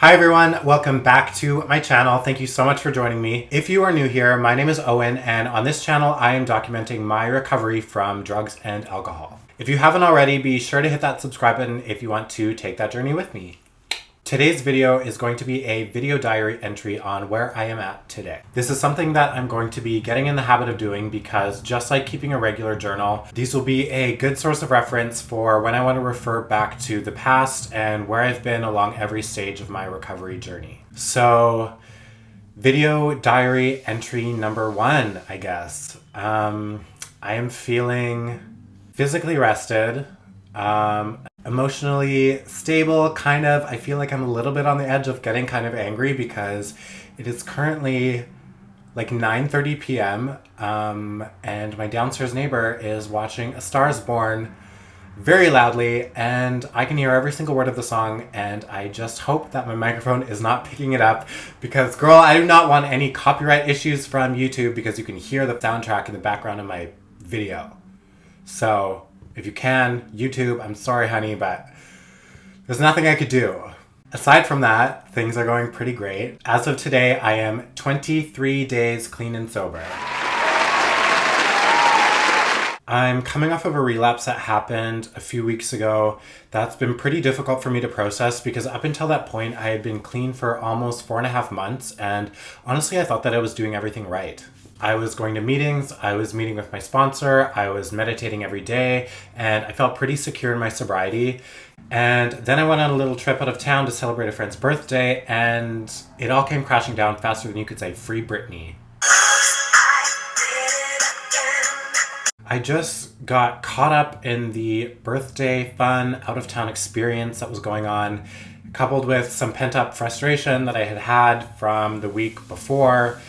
Hi everyone, welcome back to my channel. Thank you so much for joining me. If you are new here, my name is Owen, and on this channel I am documenting my recovery from drugs and alcohol. If you haven't already, be sure to hit that subscribe button if you want to take that journey with me. Today's video is going to be a video diary entry on where I am at today. This is something that I'm going to be getting in the habit of doing because just like keeping a regular journal, these will be a good source of reference for when I want to refer back to the past and where I've been along every stage of my recovery journey. So, video diary entry number 1, I guess. I am feeling physically rested, emotionally stable, kind of. I feel like I'm a little bit on the edge of getting kind of angry because it is currently like 9:30 p.m. And my downstairs neighbor is watching A Star is Born very loudly, and I can hear every single word of the song, and I just hope that my microphone is not picking it up because, girl, I do not want any copyright issues from YouTube because you can hear the soundtrack in the background of my video. So if you can, YouTube, I'm sorry, honey, but there's nothing I could do. Aside from that, things are going pretty great. As of today, I am 23 days clean and sober. I'm coming off of a relapse that happened a few weeks ago. That's been pretty difficult for me to process because up until that point, I had been clean for almost 4.5 months, and honestly, I thought that I was doing everything right. I was going to meetings, I was meeting with my sponsor, I was meditating every day, and I felt pretty secure in my sobriety. And then I went on a little trip out of town to celebrate a friend's birthday, and it all came crashing down faster than you could say, Free Britney. I just got caught up in the birthday fun, out-of-town experience that was going on, coupled with some pent-up frustration that I had had from the week before,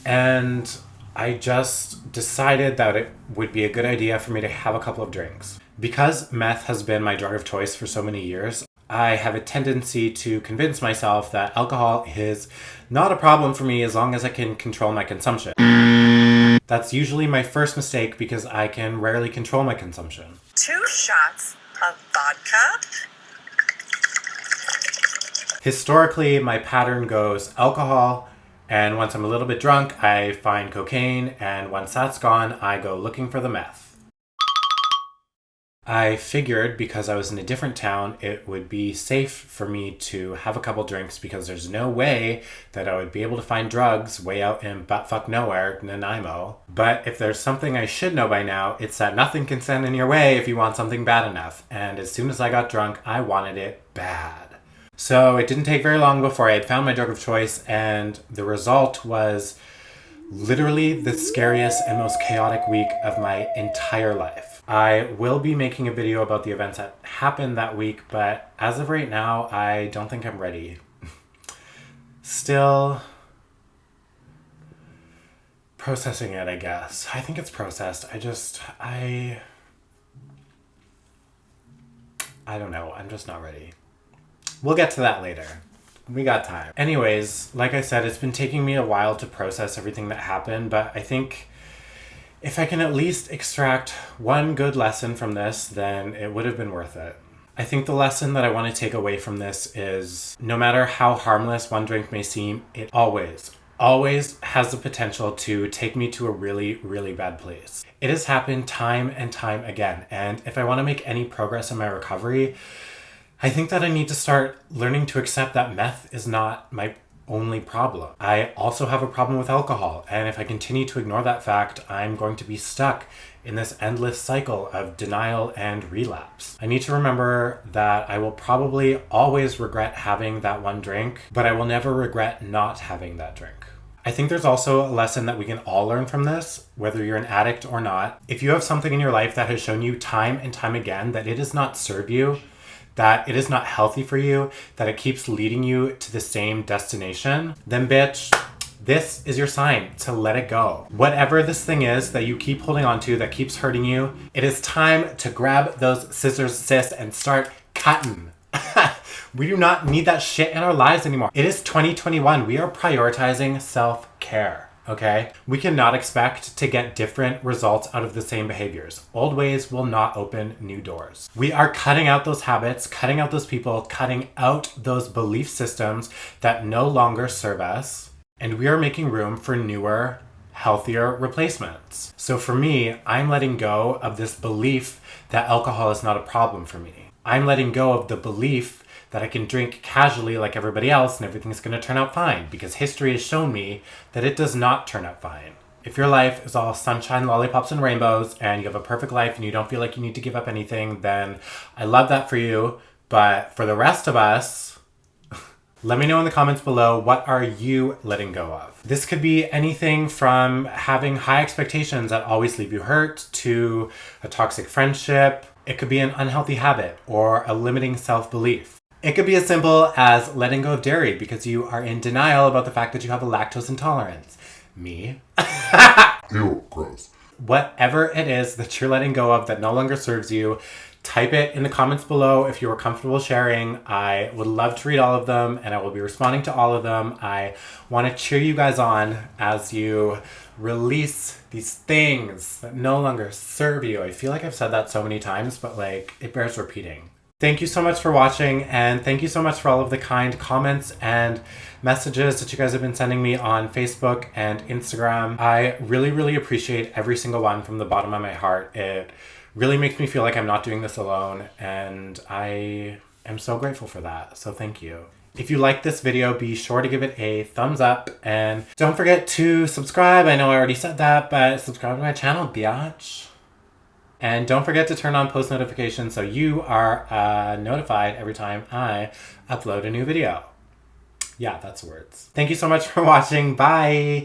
and I just decided that it would be a good idea for me to have a couple of drinks. Because meth has been my drug of choice for so many years, I have a tendency to convince myself that alcohol is not a problem for me as long as I can control my consumption. That's usually my first mistake because I can rarely control my consumption. 2 shots of vodka. Historically, my pattern goes alcohol, and once I'm a little bit drunk, I find cocaine, and once that's gone, I go looking for the meth. I figured because I was in a different town, it would be safe for me to have a couple drinks because there's no way that I would be able to find drugs way out in buttfuck nowhere, Nanaimo. But if there's something I should know by now, it's that nothing can stand in your way if you want something bad enough. And as soon as I got drunk, I wanted it bad. So it didn't take very long before I had found my drug of choice, and the result was literally the scariest and most chaotic week of my entire life. I will be making a video about the events that happened that week, but as of right now, I don't think I'm ready. Still processing it, I guess. I think it's processed. I don't know. I'm just not ready. We'll get to that later. We got time. Anyways, like I said, it's been taking me a while to process everything that happened, but I think if I can at least extract one good lesson from this, then it would have been worth it. I think the lesson that I want to take away from this is no matter how harmless one drink may seem, it always has the potential to take me to a really, really bad place. It has happened time and time again, and if I want to make any progress in my recovery, I think that I need to start learning to accept that meth is not my only problem. I also have a problem with alcohol, and if I continue to ignore that fact, I'm going to be stuck in this endless cycle of denial and relapse. I need to remember that I will probably always regret having that one drink, but I will never regret not having that drink. I think there's also a lesson that we can all learn from this, whether you're an addict or not. If you have something in your life that has shown you time and time again that it does not serve you, that it is not healthy for you, that it keeps leading you to the same destination, then bitch, this is your sign to let it go. Whatever this thing is that you keep holding on to that keeps hurting you, it is time to grab those scissors, sis, and start cutting. We do not need that shit in our lives anymore. It is 2021. We are prioritizing self-care. okay? We cannot expect to get different results out of the same behaviors. Old ways will not open new doors. We are cutting out those habits, cutting out those people, cutting out those belief systems that no longer serve us, and we are making room for newer, healthier replacements. So for me, I'm letting go of this belief that alcohol is not a problem for me. I'm letting go of the belief that I can drink casually like everybody else and everything's going to turn out fine, because history has shown me that it does not turn out fine. If your life is all sunshine, lollipops, and rainbows, and you have a perfect life and you don't feel like you need to give up anything, then I love that for you. But for the rest of us, let me know in the comments below, what are you letting go of? This could be anything from having high expectations that always leave you hurt, to a toxic friendship. It could be an unhealthy habit or a limiting self-belief. It could be as simple as letting go of dairy because you are in denial about the fact that you have a lactose intolerance. Me. Ew, gross. Whatever it is that you're letting go of that no longer serves you, type it in the comments below if you are comfortable sharing. I would love to read all of them and I will be responding to all of them. I want to cheer you guys on as you release these things that no longer serve you. I feel like I've said that so many times, but like it bears repeating. Thank you so much for watching, and thank you so much for all of the kind comments and messages that you guys have been sending me on Facebook and Instagram. I really, really appreciate every single one from the bottom of my heart. It really makes me feel like I'm not doing this alone, and I am so grateful for that. So thank you. If you like this video, be sure to give it a thumbs up, and don't forget to subscribe. I know I already said that, but subscribe to my channel, biatch. And don't forget to turn on post notifications so you are notified every time I upload a new video. Yeah, that's words. Thank you so much for watching. Bye!